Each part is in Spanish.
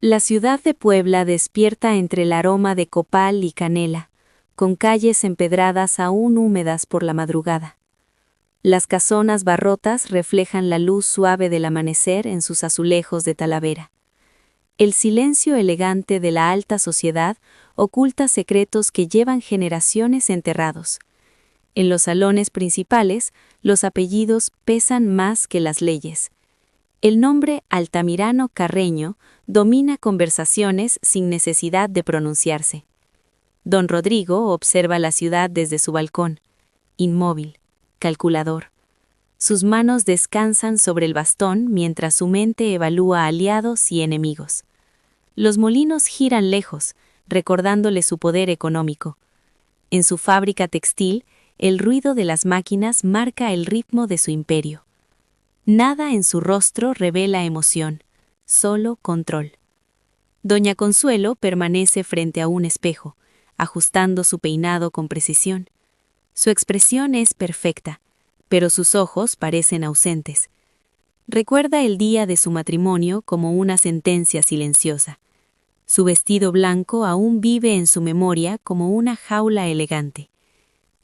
La ciudad de Puebla despierta entre el aroma de copal y canela, con calles empedradas aún húmedas por la madrugada. Las casonas barrotas reflejan la luz suave del amanecer en sus azulejos de talavera. El silencio elegante de la alta sociedad oculta secretos que llevan generaciones enterrados. En los salones principales, los apellidos pesan más que las leyes. El nombre Altamirano Carreño domina conversaciones sin necesidad de pronunciarse. Don Rodrigo observa la ciudad desde su balcón, inmóvil, calculador. Sus manos descansan sobre el bastón mientras su mente evalúa aliados y enemigos. Los molinos giran lejos, recordándole su poder económico. En su fábrica textil, el ruido de las máquinas marca el ritmo de su imperio. Nada en su rostro revela emoción, solo control. Doña Consuelo permanece frente a un espejo, ajustando su peinado con precisión. Su expresión es perfecta, pero sus ojos parecen ausentes. Recuerda el día de su matrimonio como una sentencia silenciosa. Su vestido blanco aún vive en su memoria como una jaula elegante.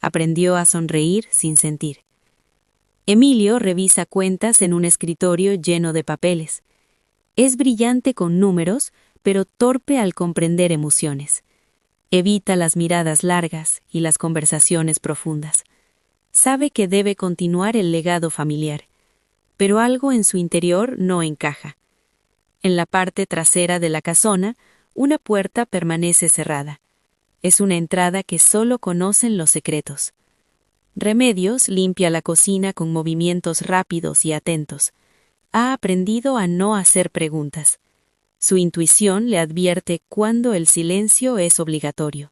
Aprendió a sonreír sin sentir. Emilio revisa cuentas en un escritorio lleno de papeles. Es brillante con números, pero torpe al comprender emociones. Evita las miradas largas y las conversaciones profundas. Sabe que debe continuar el legado familiar, pero algo en su interior no encaja. En la parte trasera de la casona, una puerta permanece cerrada. Es una entrada que solo conocen los secretos. Remedios limpia la cocina con movimientos rápidos y atentos. Ha aprendido a no hacer preguntas. Su intuición le advierte cuándo el silencio es obligatorio.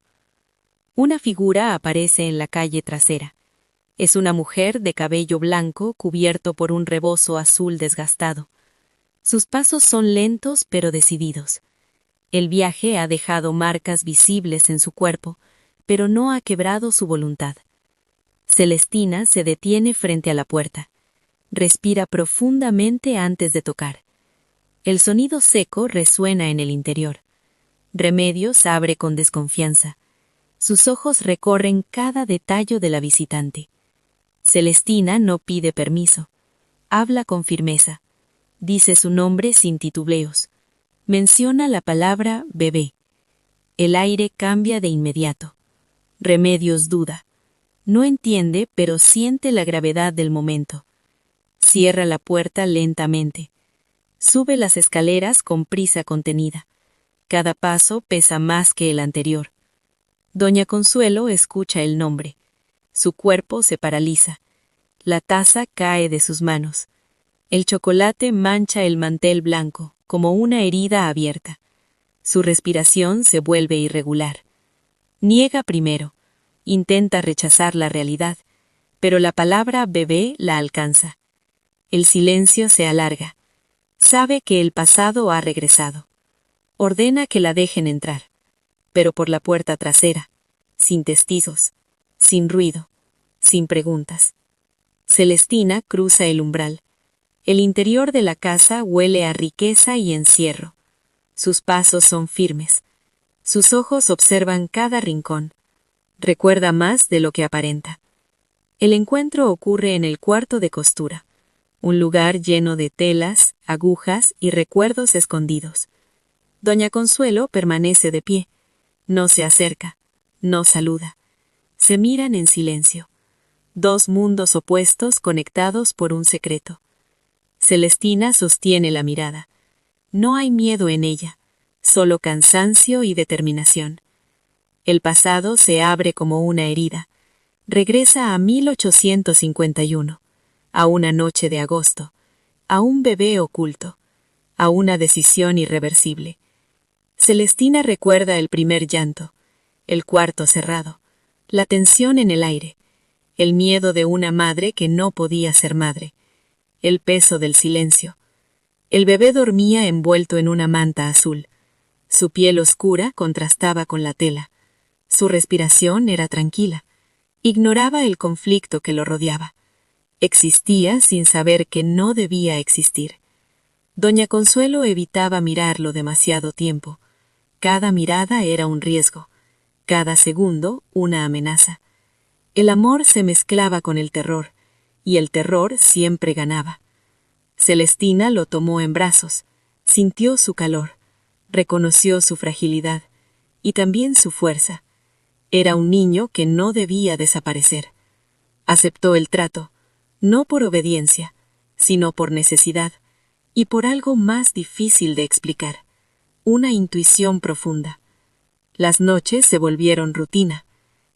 Una figura aparece en la calle trasera. Es una mujer de cabello blanco cubierto por un rebozo azul desgastado. Sus pasos son lentos pero decididos. El viaje ha dejado marcas visibles en su cuerpo, pero no ha quebrado su voluntad. Celestina se detiene frente a la puerta. Respira profundamente antes de tocar. El sonido seco resuena en el interior. Remedios abre con desconfianza. Sus ojos recorren cada detalle de la visitante. Celestina no pide permiso. Habla con firmeza. Dice su nombre sin titubeos. Menciona la palabra bebé. El aire cambia de inmediato. Remedios duda. No entiende, pero siente la gravedad del momento. Cierra la puerta lentamente. Sube las escaleras con prisa contenida. Cada paso pesa más que el anterior. Doña Consuelo escucha el nombre. Su cuerpo se paraliza. La taza cae de sus manos. El chocolate mancha el mantel blanco, como una herida abierta. Su respiración se vuelve irregular. Niega primero. Intenta rechazar la realidad, pero la palabra bebé la alcanza. El silencio se alarga. Sabe que el pasado ha regresado. Ordena que la dejen entrar, pero por la puerta trasera, sin testigos, sin ruido, sin preguntas. Celestina cruza el umbral. El interior de la casa huele a riqueza y encierro. Sus pasos son firmes. Sus ojos observan cada rincón. Recuerda más de lo que aparenta. El encuentro ocurre en el cuarto de costura, un lugar lleno de telas, agujas y recuerdos escondidos. Doña Consuelo permanece de pie. No se acerca, no saluda. Se miran en silencio. Dos mundos opuestos conectados por un secreto. Celestina sostiene la mirada. No hay miedo en ella, solo cansancio y determinación. El pasado se abre como una herida. Regresa a 1851, a una noche de agosto, a un bebé oculto, a una decisión irreversible. Celestina recuerda el primer llanto, el cuarto cerrado, la tensión en el aire, el miedo de una madre que no podía ser madre, el peso del silencio. El bebé dormía envuelto en una manta azul. Su piel oscura contrastaba con la tela. Su respiración era tranquila. Ignoraba el conflicto que lo rodeaba. Existía sin saber que no debía existir. Doña Consuelo evitaba mirarlo demasiado tiempo. Cada mirada era un riesgo, cada segundo una amenaza. El amor se mezclaba con el terror, y el terror siempre ganaba. Celestina lo tomó en brazos, sintió su calor, reconoció su fragilidad y también su fuerza. Era un niño que no debía desaparecer. Aceptó el trato, no por obediencia, sino por necesidad, y por algo más difícil de explicar, una intuición profunda. Las noches se volvieron rutina,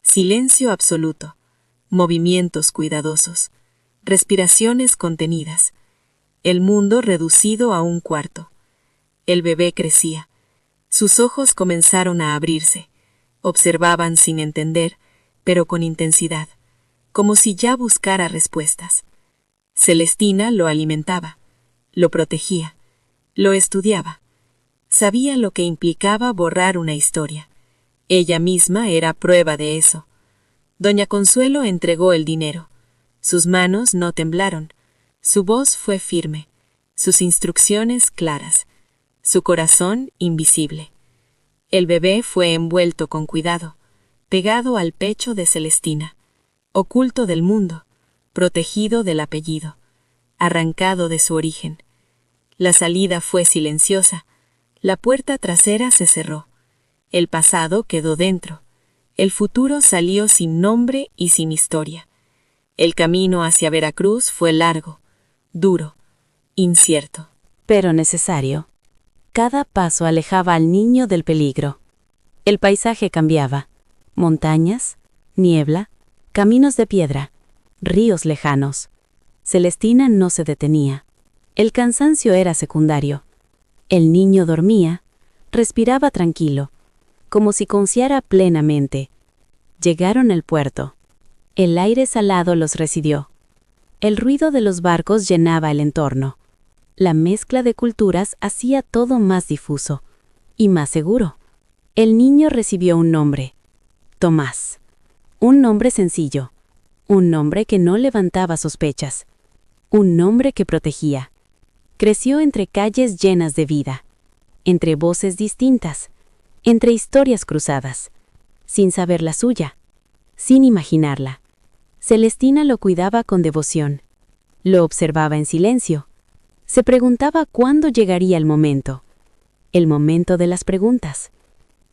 silencio absoluto, movimientos cuidadosos, respiraciones contenidas, el mundo reducido a un cuarto. El bebé crecía. Sus ojos comenzaron a abrirse. Observaban sin entender, pero con intensidad, como si ya buscara respuestas. Celestina lo alimentaba, lo protegía, lo estudiaba. Sabía lo que implicaba borrar una historia. Ella misma era prueba de eso. Doña Consuelo entregó el dinero. Sus manos no temblaron. Su voz fue firme, sus instrucciones claras, su corazón invisible. El bebé fue envuelto con cuidado, pegado al pecho de Celestina, oculto del mundo, protegido del apellido, arrancado de su origen. La salida fue silenciosa, la puerta trasera se cerró, el pasado quedó dentro, el futuro salió sin nombre y sin historia. El camino hacia Veracruz fue largo, duro, incierto. Pero necesario. Cada paso alejaba al niño del peligro. El paisaje cambiaba. Montañas, niebla, caminos de piedra, ríos lejanos. Celestina no se detenía. El cansancio era secundario. El niño dormía, respiraba tranquilo, como si confiara plenamente. Llegaron al puerto. El aire salado los recibió. El ruido de los barcos llenaba el entorno. La mezcla de culturas hacía todo más difuso y más seguro. El niño recibió un nombre, Tomás. Un nombre sencillo, un nombre que no levantaba sospechas, un nombre que protegía. Creció entre calles llenas de vida, entre voces distintas, entre historias cruzadas, sin saber la suya, sin imaginarla. Celestina lo cuidaba con devoción, lo observaba en silencio, se preguntaba cuándo llegaría el momento de las preguntas,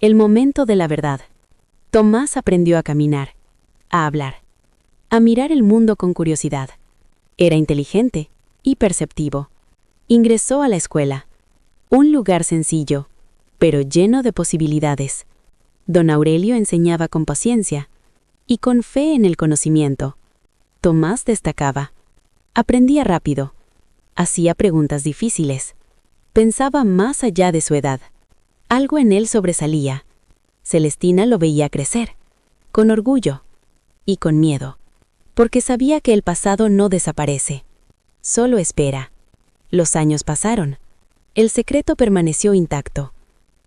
el momento de la verdad. Tomás aprendió a caminar, a hablar, a mirar el mundo con curiosidad. Era inteligente y perceptivo. Ingresó a la escuela, un lugar sencillo, pero lleno de posibilidades. Don Aurelio enseñaba con paciencia y con fe en el conocimiento. Tomás destacaba. Aprendía rápido. Hacía preguntas difíciles. Pensaba más allá de su edad. Algo en él sobresalía. Celestina lo veía crecer, con orgullo y con miedo, porque sabía que el pasado no desaparece, solo espera. Los años pasaron. El secreto permaneció intacto,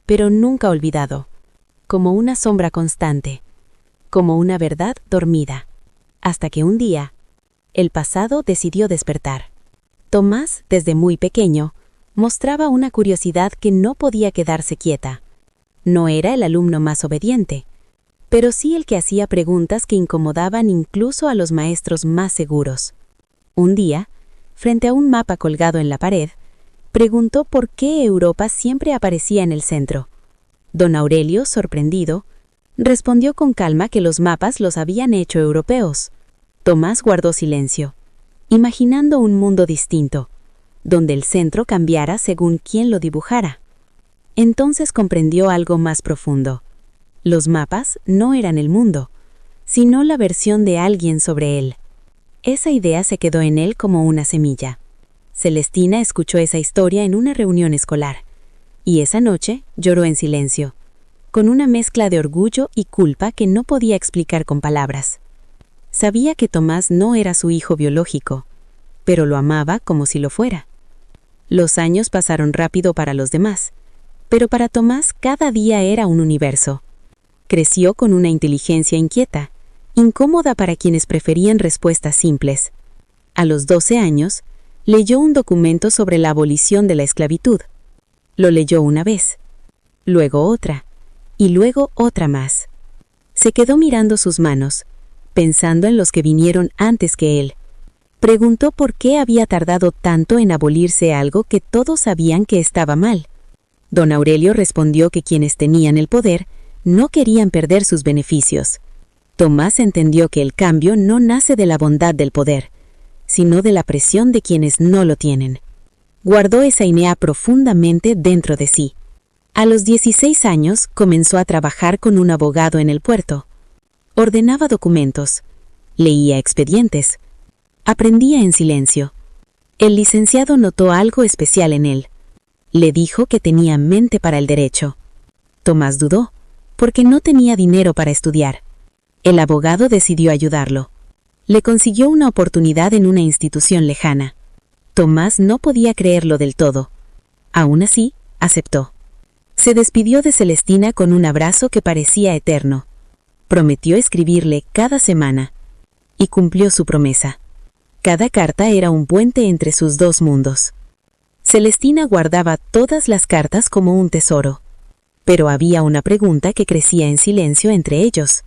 pero nunca olvidado, como una sombra constante, como una verdad dormida, hasta que un día, el pasado decidió despertar. Tomás, desde muy pequeño, mostraba una curiosidad que no podía quedarse quieta. No era el alumno más obediente, pero sí el que hacía preguntas que incomodaban incluso a los maestros más seguros. Un día, frente a un mapa colgado en la pared, preguntó por qué Europa siempre aparecía en el centro. Don Aurelio, sorprendido, respondió con calma que los mapas los habían hecho europeos. Tomás guardó silencio, imaginando un mundo distinto, donde el centro cambiara según quien lo dibujara. Entonces comprendió algo más profundo. Los mapas no eran el mundo, sino la versión de alguien sobre él. Esa idea se quedó en él como una semilla. Celestina escuchó esa historia en una reunión escolar, y esa noche lloró en silencio, con una mezcla de orgullo y culpa que no podía explicar con palabras. Sabía que Tomás no era su hijo biológico, pero lo amaba como si lo fuera. Los años pasaron rápido para los demás, pero para Tomás cada día era un universo. Creció con una inteligencia inquieta, incómoda para quienes preferían respuestas simples. A los 12 años, Leyó un documento sobre la abolición de la esclavitud. Lo leyó una vez, luego otra, y luego otra más. Se quedó mirando sus manos, pensando en los que vinieron antes que él. Preguntó por qué había tardado tanto en abolirse algo que todos sabían que estaba mal. Don Aurelio respondió que quienes tenían el poder no querían perder sus beneficios. Tomás entendió que el cambio no nace de la bondad del poder, sino de la presión de quienes no lo tienen. Guardó esa idea profundamente dentro de sí. A los 16 años comenzó a trabajar con un abogado en el puerto. Ordenaba documentos, leía expedientes, aprendía en silencio. El licenciado notó algo especial en él. Le dijo que tenía mente para el derecho. Tomás dudó, porque no tenía dinero para estudiar. El abogado decidió ayudarlo. Le consiguió una oportunidad en una institución lejana. Tomás no podía creerlo del todo. Aún así, aceptó. Se despidió de Celestina con un abrazo que parecía eterno. Prometió escribirle cada semana. Y cumplió su promesa. Cada carta era un puente entre sus dos mundos. Celestina guardaba todas las cartas como un tesoro. Pero había una pregunta que crecía en silencio entre ellos.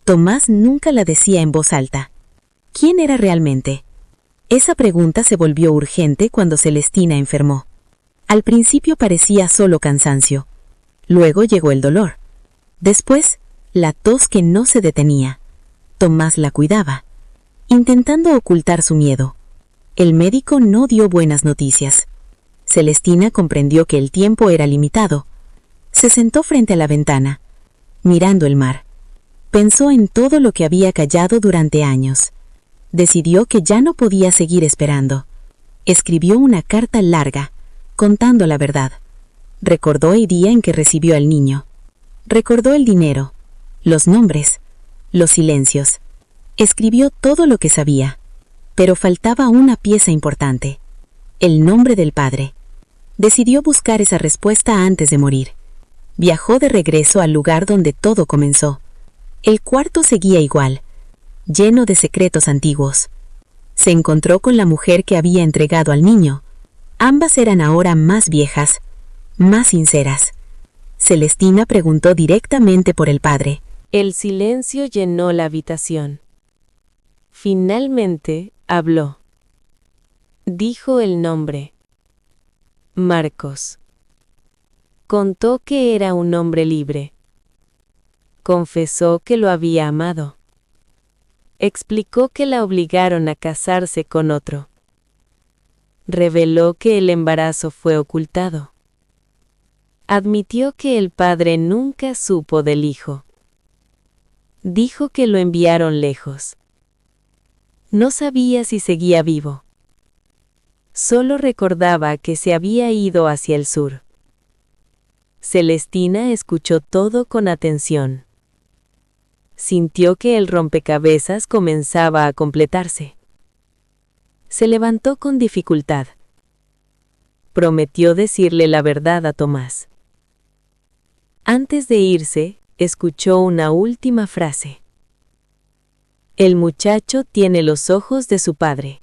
Tomás nunca la decía en voz alta. ¿Quién era realmente? Esa pregunta se volvió urgente cuando Celestina enfermó. Al principio parecía solo cansancio. Luego llegó el dolor. Después, la tos que no se detenía. Tomás la cuidaba, intentando ocultar su miedo. El médico no dio buenas noticias. Celestina comprendió que el tiempo era limitado. Se sentó frente a la ventana, mirando el mar. Pensó en todo lo que había callado durante años. Decidió que ya no podía seguir esperando. Escribió una carta larga, contando la verdad. Recordó el día en que recibió al niño. Recordó el dinero, los nombres, los silencios. Escribió todo lo que sabía, pero faltaba una pieza importante: el nombre del padre. Decidió buscar esa respuesta antes de morir. Viajó de regreso al lugar donde todo comenzó. El cuarto seguía igual, lleno de secretos antiguos. Se encontró con la mujer que había entregado al niño. Ambas eran ahora más viejas, más sinceras. Celestina preguntó directamente por el padre. El silencio llenó la habitación. Finalmente, habló. Dijo el nombre. Marcos. Contó que era un hombre libre. Confesó que lo había amado. Explicó que la obligaron a casarse con otro. Reveló que el embarazo fue ocultado. Admitió que el padre nunca supo del hijo. Dijo que lo enviaron lejos. No sabía si seguía vivo. Solo recordaba que se había ido hacia el sur. Celestina escuchó todo con atención. Sintió que el rompecabezas comenzaba a completarse. Se levantó con dificultad. Prometió decirle la verdad a Tomás. Antes de irse, escuchó una última frase. El muchacho tiene los ojos de su padre.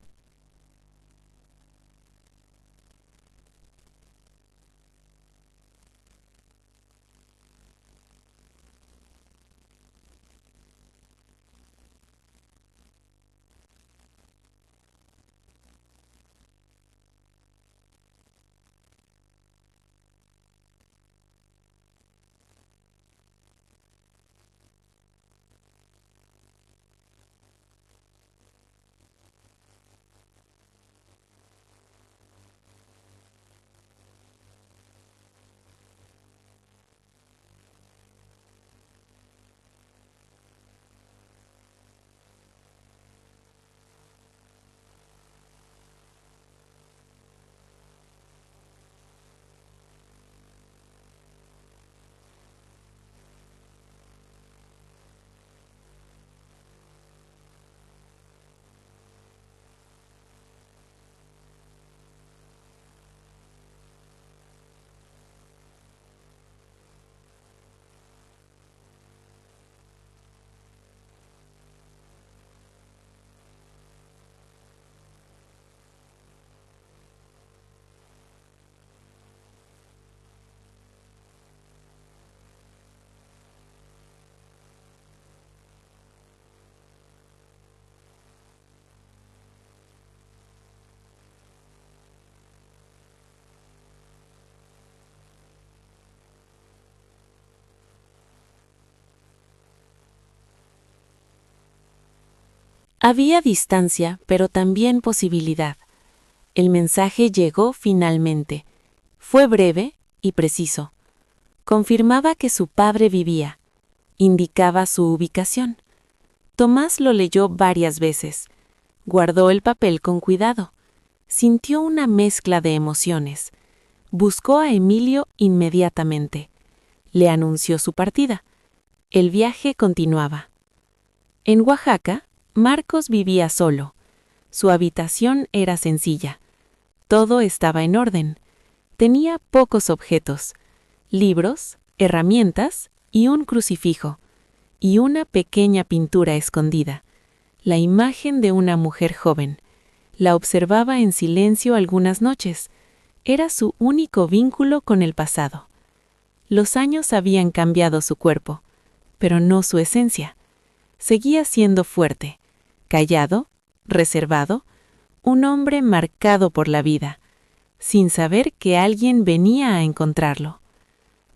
Había distancia, pero también posibilidad. El mensaje llegó finalmente. Fue breve y preciso. Confirmaba que su padre vivía. Indicaba su ubicación. Tomás lo leyó varias veces. Guardó el papel con cuidado. Sintió una mezcla de emociones. Buscó a Emilio inmediatamente. Le anunció su partida. El viaje continuaba. En Oaxaca, Marcos vivía solo. Su habitación era sencilla. Todo estaba en orden. Tenía pocos objetos: libros, herramientas y un crucifijo, y una pequeña pintura escondida, la imagen de una mujer joven. La observaba en silencio algunas noches. Era su único vínculo con el pasado. Los años habían cambiado su cuerpo, pero no su esencia. Seguía siendo fuerte, callado, reservado, un hombre marcado por la vida, sin saber que alguien venía a encontrarlo.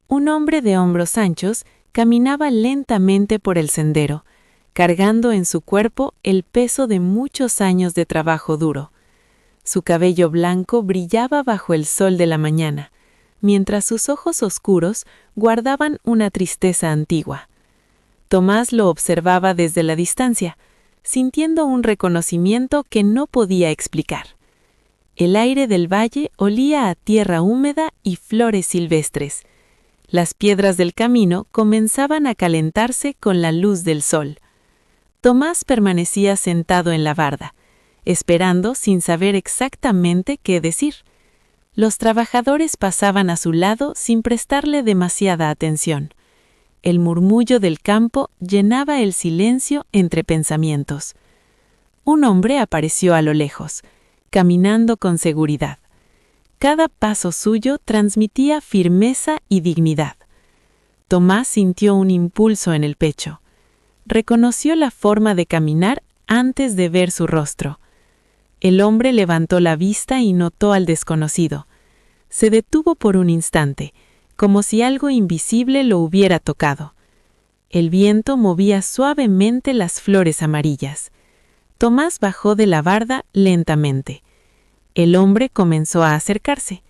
Un hombre de hombros anchos caminaba lentamente por el sendero, cargando en su cuerpo el peso de muchos años de trabajo duro. Su cabello blanco brillaba bajo el sol de la mañana, mientras sus ojos oscuros guardaban una tristeza antigua. Tomás lo observaba desde la distancia, sintiendo un reconocimiento que no podía explicar. El aire del valle olía a tierra húmeda y flores silvestres. Las piedras del camino comenzaban a calentarse con la luz del sol. Tomás permanecía sentado en la barda, esperando sin saber exactamente qué decir. Los trabajadores pasaban a su lado sin prestarle demasiada atención. El murmullo del campo llenaba el silencio entre pensamientos. Un hombre apareció a lo lejos, caminando con seguridad. Cada paso suyo transmitía firmeza y dignidad. Tomás sintió un impulso en el pecho. Reconoció la forma de caminar antes de ver su rostro. El hombre levantó la vista y notó al desconocido. Se detuvo por un instante, como si algo invisible lo hubiera tocado. El viento movía suavemente las flores amarillas. Tomás bajó de la barda lentamente. El hombre comenzó a acercarse.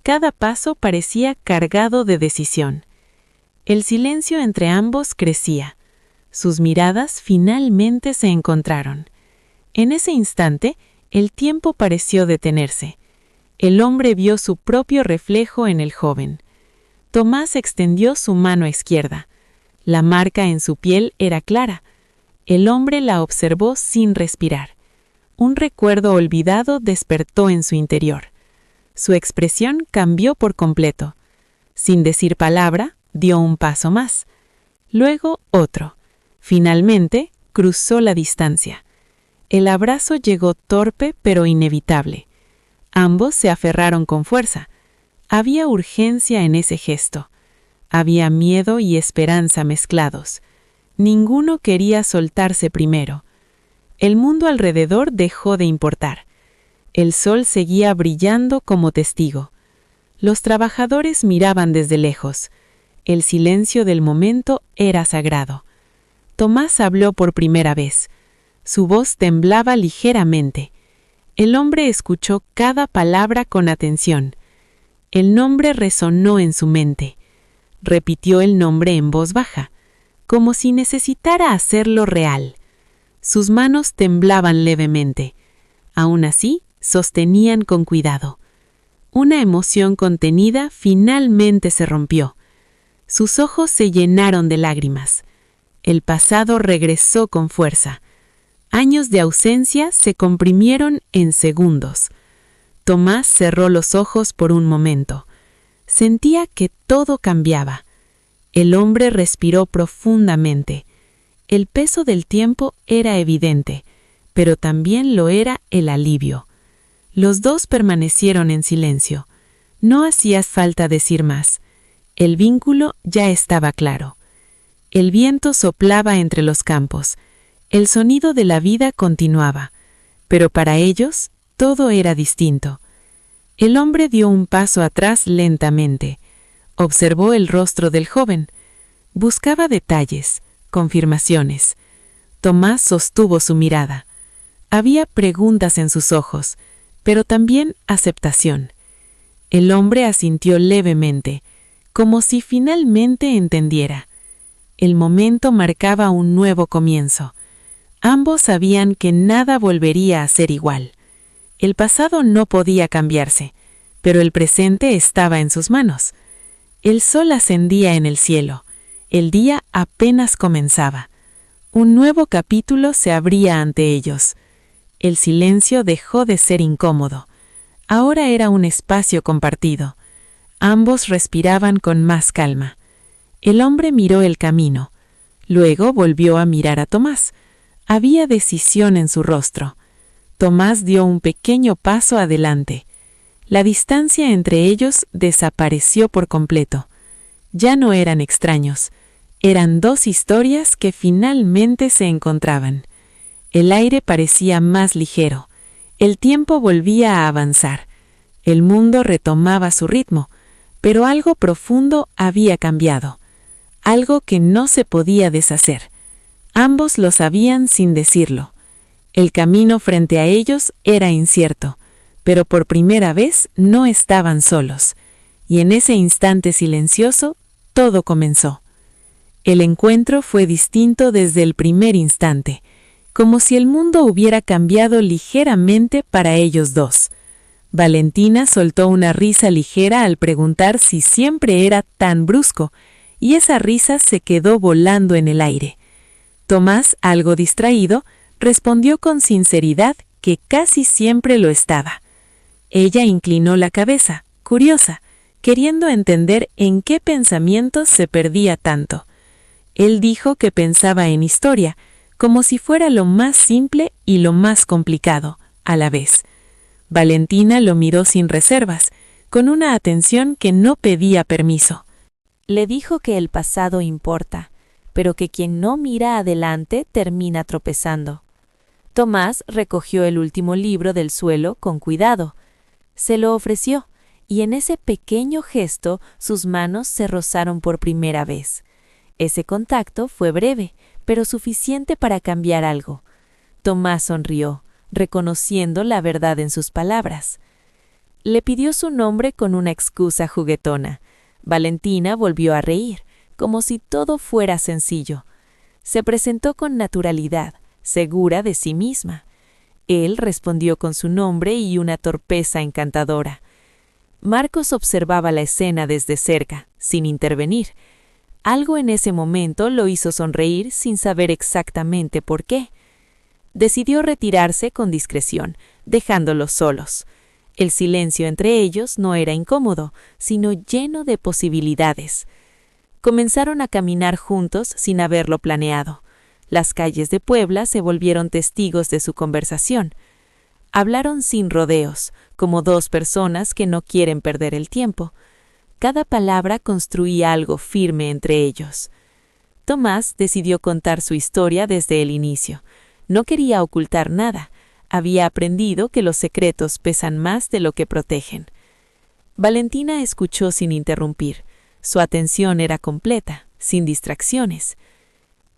Cada paso parecía cargado de decisión. El silencio entre ambos crecía. Sus miradas finalmente se encontraron. En ese instante, el tiempo pareció detenerse. El hombre vio su propio reflejo en el joven. Tomás extendió su mano izquierda. La marca en su piel era clara. El hombre la observó sin respirar. Un recuerdo olvidado despertó en su interior. Su expresión cambió por completo. Sin decir palabra, dio un paso más. Luego otro. Finalmente, cruzó la distancia. El abrazo llegó torpe pero inevitable. Ambos se aferraron con fuerza. Había urgencia en ese gesto. Había miedo y esperanza mezclados. Ninguno quería soltarse primero. El mundo alrededor dejó de importar. El sol seguía brillando como testigo. Los trabajadores miraban desde lejos. El silencio del momento era sagrado. Tomás habló por primera vez. Su voz temblaba ligeramente. El hombre escuchó cada palabra con atención. El nombre resonó en su mente. Repitió el nombre en voz baja, como si necesitara hacerlo real. Sus manos temblaban levemente. Aún así, sostenían con cuidado. Una emoción contenida finalmente se rompió. Sus ojos se llenaron de lágrimas. El pasado regresó con fuerza. Años de ausencia se comprimieron en segundos. Tomás cerró los ojos por un momento. Sentía que todo cambiaba. El hombre respiró profundamente. El peso del tiempo era evidente, pero también lo era el alivio. Los dos permanecieron en silencio. No hacía falta decir más. El vínculo ya estaba claro. El viento soplaba entre los campos. El sonido de la vida continuaba, pero para ellos todo era distinto. El hombre dio un paso atrás lentamente. Observó el rostro del joven. Buscaba detalles, confirmaciones. Tomás sostuvo su mirada. Había preguntas en sus ojos, pero también aceptación. El hombre asintió levemente, como si finalmente entendiera. El momento marcaba un nuevo comienzo. Ambos sabían que nada volvería a ser igual. El pasado no podía cambiarse, pero el presente estaba en sus manos. El sol ascendía en el cielo. El día apenas comenzaba. Un nuevo capítulo se abría ante ellos. El silencio dejó de ser incómodo. Ahora era un espacio compartido. Ambos respiraban con más calma. El hombre miró el camino. Luego volvió a mirar a Tomás. Había decisión en su rostro. Tomás dio un pequeño paso adelante. La distancia entre ellos desapareció por completo. Ya no eran extraños. Eran dos historias que finalmente se encontraban. El aire parecía más ligero. El tiempo volvía a avanzar. El mundo retomaba su ritmo, pero algo profundo había cambiado. Algo que no se podía deshacer. Ambos lo sabían sin decirlo. El camino frente a ellos era incierto, pero por primera vez no estaban solos. Y en ese instante silencioso, todo comenzó. El encuentro fue distinto desde el primer instante, como si el mundo hubiera cambiado ligeramente para ellos dos. Valentina soltó una risa ligera al preguntar si siempre era tan brusco, y esa risa se quedó volando en el aire. Tomás, algo distraído, respondió con sinceridad que casi siempre lo estaba. Ella inclinó la cabeza, curiosa, queriendo entender en qué pensamientos se perdía tanto. Él dijo que pensaba en historia, como si fuera lo más simple y lo más complicado, a la vez. Valentina lo miró sin reservas, con una atención que no pedía permiso. Le dijo que el pasado importa, pero que quien no mira adelante termina tropezando. Tomás recogió el último libro del suelo con cuidado. Se lo ofreció, y en ese pequeño gesto sus manos se rozaron por primera vez. Ese contacto fue breve, pero suficiente para cambiar algo. Tomás sonrió, reconociendo la verdad en sus palabras. Le pidió su nombre con una excusa juguetona. Valentina volvió a reír, como si todo fuera sencillo. Se presentó con naturalidad, segura de sí misma. Él respondió con su nombre y una torpeza encantadora. Marcos observaba la escena desde cerca, sin intervenir. Algo en ese momento lo hizo sonreír sin saber exactamente por qué. Decidió retirarse con discreción, dejándolos solos. El silencio entre ellos no era incómodo, sino lleno de posibilidades. Comenzaron a caminar juntos sin haberlo planeado. Las calles de Puebla se volvieron testigos de su conversación. Hablaron sin rodeos, como dos personas que no quieren perder el tiempo. Cada palabra construía algo firme entre ellos. Tomás decidió contar su historia desde el inicio. No quería ocultar nada. Había aprendido que los secretos pesan más de lo que protegen. Valentina escuchó sin interrumpir. Su atención era completa, sin distracciones.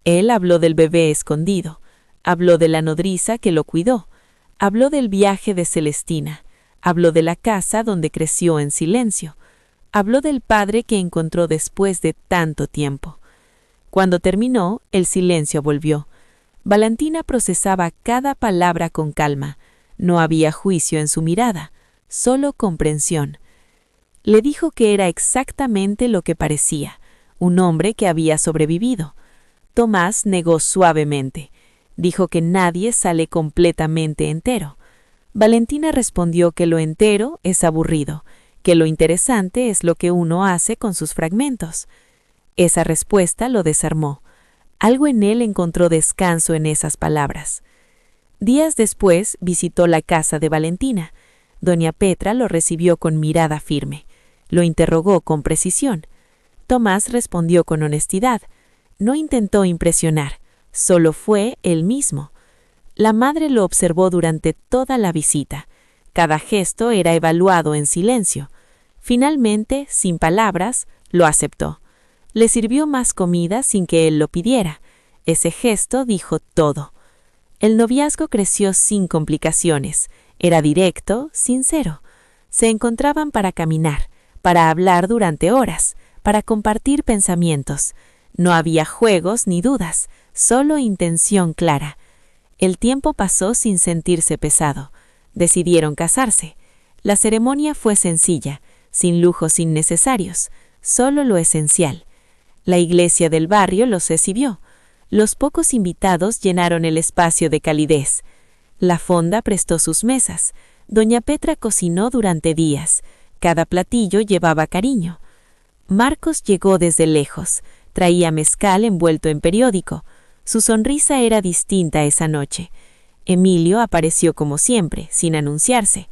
Él habló del bebé escondido, habló de la nodriza que lo cuidó, habló del viaje de Celestina, habló de la casa donde creció en silencio, habló del padre que encontró después de tanto tiempo. Cuando terminó, el silencio volvió. Valentina procesaba cada palabra con calma. No había juicio en su mirada, solo comprensión. Le dijo que era exactamente lo que parecía, un hombre que había sobrevivido. Tomás negó suavemente. Dijo que nadie sale completamente entero. Valentina respondió que lo entero es aburrido, que lo interesante es lo que uno hace con sus fragmentos. Esa respuesta lo desarmó. Algo en él encontró descanso en esas palabras. Días después visitó la casa de Valentina. Doña Petra lo recibió con mirada firme. Lo interrogó con precisión. Tomás respondió con honestidad. No intentó impresionar, solo fue él mismo. La madre lo observó durante toda la visita. Cada gesto era evaluado en silencio. Finalmente, sin palabras, lo aceptó. Le sirvió más comida sin que él lo pidiera. Ese gesto dijo todo. El noviazgo creció sin complicaciones, era directo, sincero. Se encontraban para caminar, para hablar durante horas, para compartir pensamientos. No había juegos ni dudas, solo intención clara. El tiempo pasó sin sentirse pesado. Decidieron casarse. La ceremonia fue sencilla, sin lujos innecesarios, solo lo esencial. La iglesia del barrio los recibió. Los pocos invitados llenaron el espacio de calidez. La fonda prestó sus mesas. Doña Petra cocinó durante días. Cada platillo llevaba cariño. Marcos llegó desde lejos. Traía mezcal envuelto en periódico. Su sonrisa era distinta esa noche. Emilio apareció como siempre, sin anunciarse.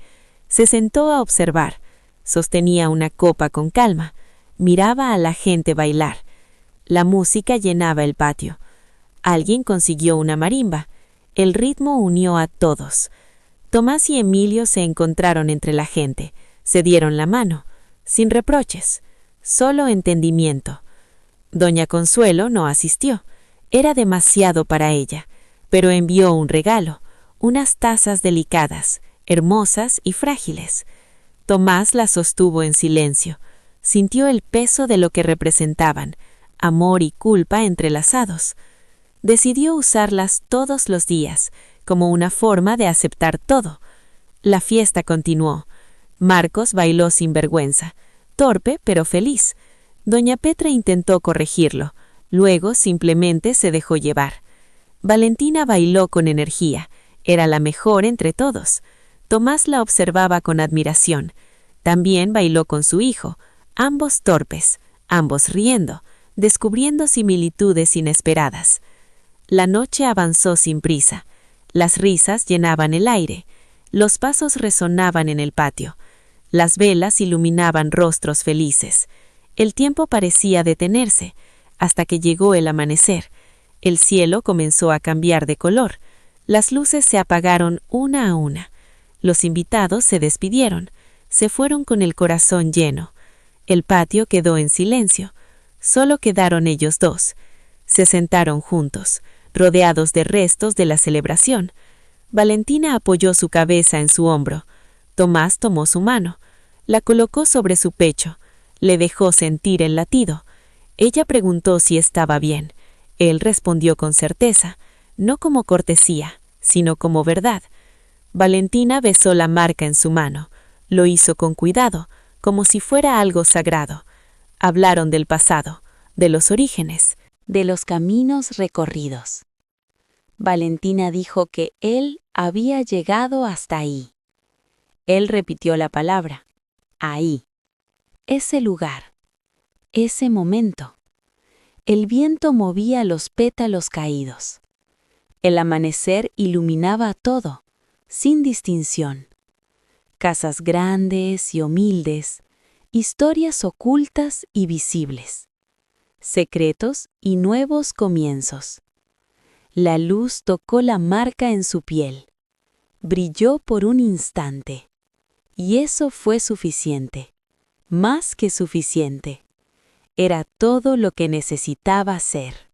Se sentó a observar. Sostenía una copa con calma. Miraba a la gente bailar. La música llenaba el patio. Alguien consiguió una marimba. El ritmo unió a todos. Tomás y Emilio se encontraron entre la gente. Se dieron la mano, sin reproches, solo entendimiento. Doña Consuelo no asistió. Era demasiado para ella, pero envió un regalo, unas tazas delicadas, hermosas y frágiles. Tomás las sostuvo en silencio. Sintió el peso de lo que representaban, amor y culpa entrelazados. Decidió usarlas todos los días, como una forma de aceptar todo. La fiesta continuó. Marcos bailó sin vergüenza, torpe pero feliz. Doña Petra intentó corregirlo, luego simplemente se dejó llevar. Valentina bailó con energía, era la mejor entre todos. Tomás la observaba con admiración. También bailó con su hijo, ambos torpes, ambos riendo, descubriendo similitudes inesperadas. La noche avanzó sin prisa. Las risas llenaban el aire. Los pasos resonaban en el patio. Las velas iluminaban rostros felices. El tiempo parecía detenerse, hasta que llegó el amanecer. El cielo comenzó a cambiar de color. Las luces se apagaron una a una. Los invitados se despidieron. Se fueron con el corazón lleno. El patio quedó en silencio. Solo quedaron ellos dos. Se sentaron juntos, rodeados de restos de la celebración. Valentina apoyó su cabeza en su hombro. Tomás tomó su mano. La colocó sobre su pecho. Le dejó sentir el latido. Ella preguntó si estaba bien. Él respondió con certeza, no como cortesía, sino como verdad. Valentina besó la marca en su mano. Lo hizo con cuidado, como si fuera algo sagrado. Hablaron del pasado, de los orígenes, de los caminos recorridos. Valentina dijo que él había llegado hasta ahí. Él repitió la palabra, ahí, ese lugar, ese momento. El viento movía los pétalos caídos. El amanecer iluminaba todo, sin distinción. Casas grandes y humildes, historias ocultas y visibles, secretos y nuevos comienzos. La luz tocó la marca en su piel, brilló por un instante, y eso fue suficiente, más que suficiente. Era todo lo que necesitaba ser.